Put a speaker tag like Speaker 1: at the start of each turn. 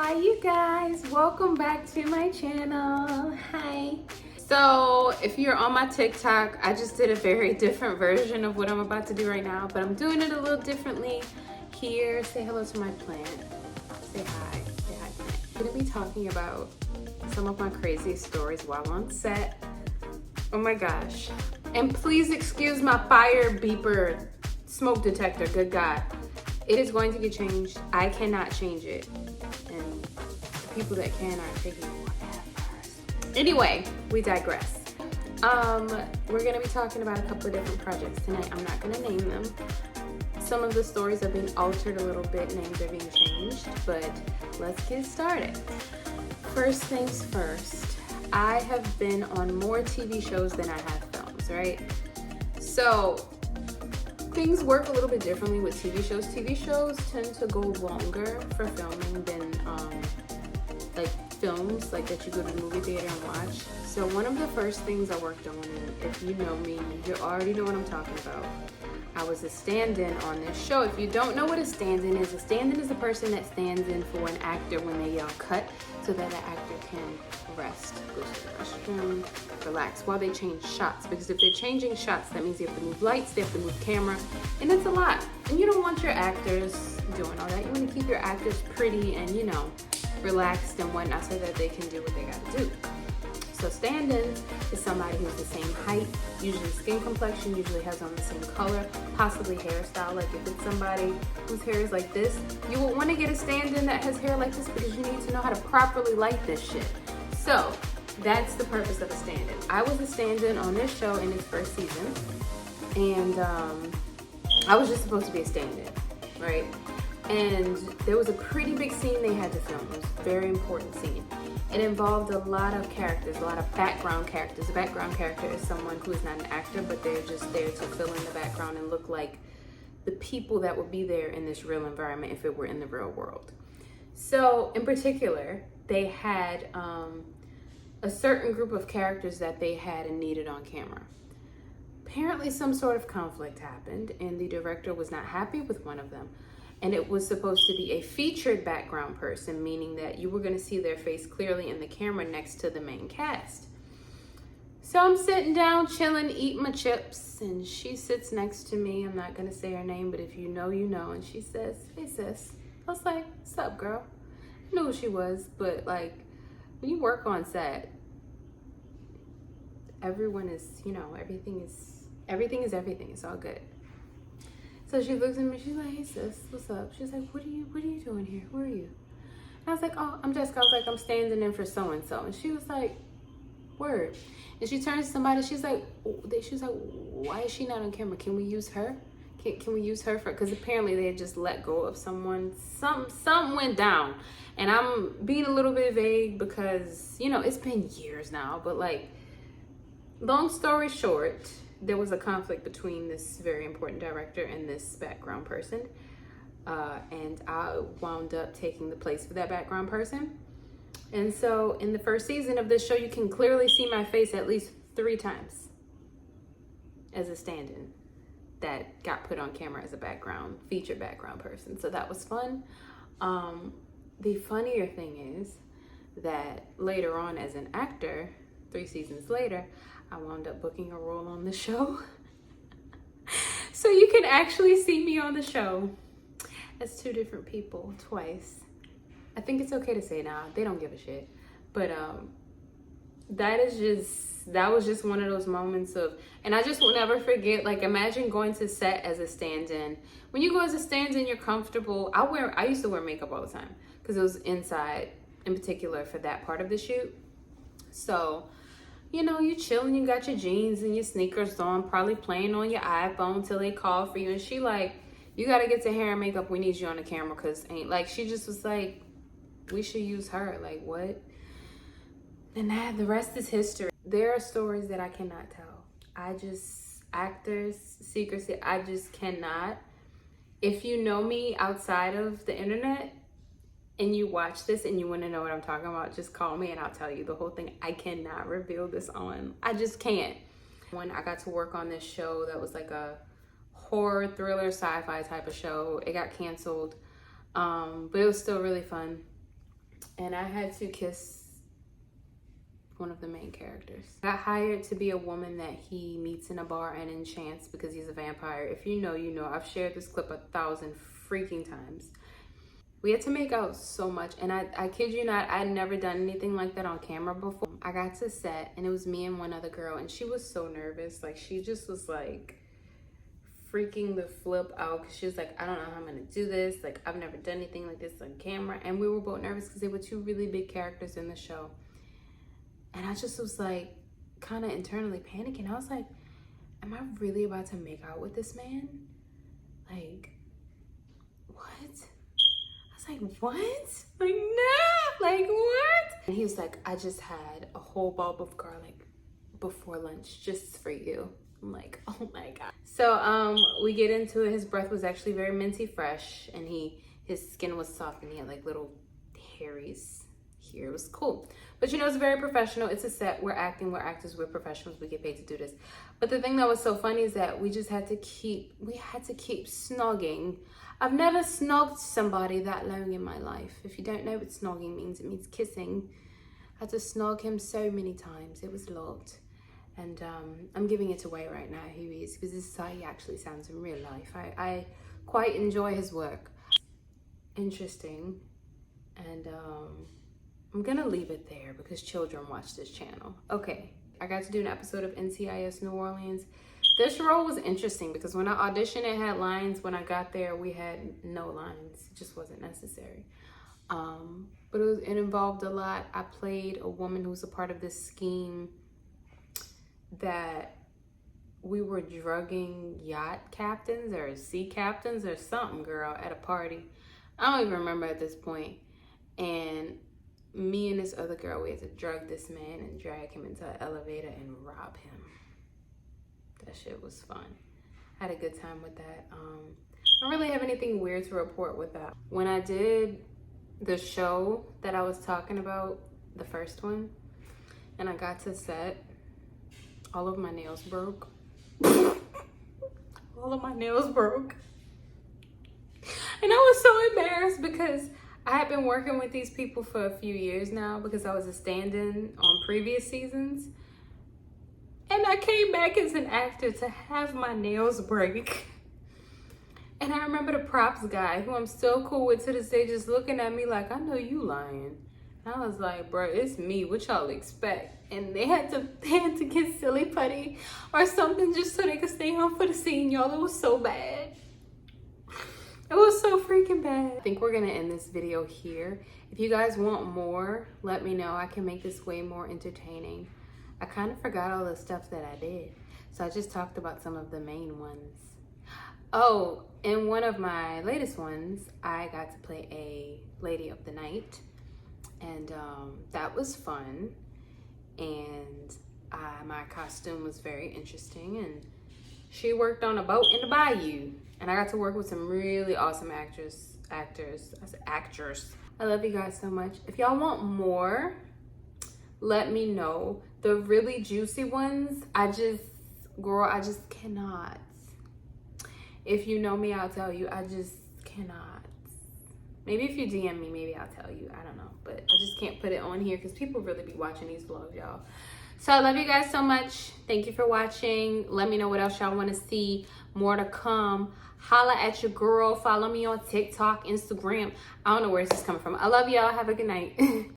Speaker 1: Hi you guys, welcome back to my channel. Hi. So if you're on my TikTok, I just did a very different version of what I'm about to do right now, but I'm doing it a little differently here. Say hello to my plant. Say hi. Say hi, plant. I'm gonna be talking about some of my craziest stories while on set. Oh my gosh. And please excuse my fire beeper smoke detector, good God. It is going to get changed. I cannot change it. And the people that can aren't taking whatever. Anyway, we digress. We're gonna be talking about a couple of different projects tonight. I'm not gonna name them. Some of the stories are being altered a little bit, names are being changed, but let's get started. First things first, I have been on more TV shows than I have films, right? So things work a little bit differently with TV shows. TV shows tend to go longer for filming than like films, like that you go to the movie theater and watch. So one of the first things I worked on, and if you know me, you already know what I'm talking about. I was a stand-in on this show. If you don't know what a stand-in is a person that stands in for an actor when they yell cut, so that the actor can rest, go to the restroom, relax while they change shots. Because if they're changing shots, that means they have to move lights, they have to move camera, and it's a lot. And you don't want your actors doing all that. You want to keep your actors pretty and, you know, relaxed and whatnot so that they can do what they gotta do. So stand-in is somebody who's the same height, usually skin complexion, usually has on the same color, possibly hairstyle. Like if it's somebody whose hair is like this, you will want to get a stand-in that has hair like this because you need to know how to properly light this shit. So that's the purpose of a stand-in. I was a stand-in on this show in its first season, and I was just supposed to be a stand-in, right? And there was a pretty big scene they had to film. It was a very important scene. It involved a lot of characters, a lot of background characters. A background character is someone who is not an actor, but they're just there to fill in the background and look like the people that would be there in this real environment if it were in the real world. So in particular, they had a certain group of characters that they had and needed on camera. Apparently some sort of conflict happened and the director was not happy with one of them. And it was supposed to be a featured background person, meaning that you were going to see their face clearly in the camera next to the main cast. So I'm sitting down, chilling, eating my chips, and she sits next to me. I'm not going to say her name, but if you know, you know. And she says, "Hey, sis." I was like, "What's up, girl?" I knew who she was, but like, when you work on set, everyone is, you know, everything is everything. It's all good. So she looks at me, she's like, "Hey sis, what's up?" She's like, what are you doing here? Where are you?" And I was like, "Oh, I'm Jessica." I was like, "I'm standing in for so-and-so." And she was like, "Word." And she turns to somebody, she's like, "Why is she not on camera? Can we use her? Can we use her for," because apparently they had just let go of someone, something went down. And I'm being a little bit vague because, you know, it's been years now, but like, long story short, there was a conflict between this very important director and this background person. And I wound up taking the place for that background person. And so in the first season of this show, you can clearly see my face at least 3 times as a stand-in that got put on camera as a featured background person. So that was fun. The funnier thing is that later on as an actor, 3 seasons later, I wound up booking a role on the show. So you can actually see me on the show as 2 different people twice. I think it's okay to say now, they don't give a shit. But that was just one of those moments of, and I just will never forget, like imagine going to set as a stand-in. When you go as a stand-in, you're comfortable. I used to wear makeup all the time because it was inside in particular for that part of the shoot. So, you know, you chilling, you got your jeans and your sneakers on, probably playing on your iPhone till they call for you. And she like, "You got to get to hair and makeup. We need you on the camera." Because she just was like, we should use her. Like, what? And the rest is history. There are stories that I cannot tell. Actors, secrecy, I just cannot. If you know me outside of the internet, and you watch this and you want to know what I'm talking about, just call me and I'll tell you the whole thing. I cannot reveal this on. I just can't. When I got to work on this show that was like a horror, thriller, sci-fi type of show, it got canceled. But it was still really fun. and I had to kiss one of the main characters. I got hired to be a woman that he meets in a bar and enchants because he's a vampire. If you know, you know. I've shared this clip 1,000 freaking times. We had to make out so much, and I kid you not, I'd never done anything like that on camera before. I got to set, and it was me and one other girl, and she was so nervous. Like, she just was like freaking the flip out because she was like, I don't know how I'm gonna do this. Like, I've never done anything like this on camera. And we were both nervous because they were two really big characters in the show. And I just was like kind of internally panicking. I was like, am I really about to make out with this man? Like, what? I was like, what? Like, no, like, what? And he was like, I just had a whole bulb of garlic before lunch just for you. I'm like, oh my God. So we get into it. His breath was actually very minty fresh, and his skin was soft, and he had like little hairies here. It was cool. But you know, it's very professional. It's a set. We're acting, we're actors, we're professionals. We get paid to do this. But the thing that was so funny is that we had to keep snogging. I've never snogged somebody that long in my life. If you don't know what snogging means, it means kissing. I had to snog him so many times. It was a lot. And I'm giving it away right now who he is, because this is how he actually sounds in real life. I quite enjoy his work. Interesting. And I'm gonna leave it there because children watch this channel. Okay, I got to do an episode of NCIS New Orleans. This role was interesting because when I auditioned, it had lines. When I got there, we had no lines. It just wasn't necessary. But it involved a lot. I played a woman who was a part of this scheme that we were drugging yacht captains or sea captains or something, girl, at a party. I don't even remember at this point. And me and this other girl, we had to drug this man and drag him into an elevator and rob him. That shit was fun. I had a good time with that. I don't really have anything weird to report with that. When I did the show that I was talking about, the first one, and I got to set, all of my nails broke. All of my nails broke. And I was so embarrassed because I had been working with these people for a few years now because I was a stand-in on previous seasons. And I came back as an actor to have my nails break. And I remember the props guy, who I'm still cool with to this day, just looking at me like, I know you lying. And I was like, bro, it's me. What y'all expect? And they had to get silly putty or something just so they could stay home for the scene, y'all. It was so bad. It was so freaking bad. I think we're gonna end this video here. If you guys want more, let me know. I can make this way more entertaining. I kind of forgot all the stuff that I did. So I just talked about some of the main ones. Oh, in one of my latest ones, I got to play a lady of the night. And that was fun. And my costume was very interesting. And she worked on a boat in the bayou. And I got to work with some really awesome actors. I said actors. I love you guys so much. If y'all want more, let me know. The really juicy ones, I just cannot. If you know me, I'll tell you. I just cannot. Maybe if you DM me, maybe I'll tell you. I don't know. But I just can't put it on here because people really be watching these vlogs, y'all. So I love you guys so much. Thank you for watching. Let me know what else y'all want to see. More to come. Holla at your girl. Follow me on TikTok, Instagram. I don't know where this is coming from. I love y'all. Have a good night.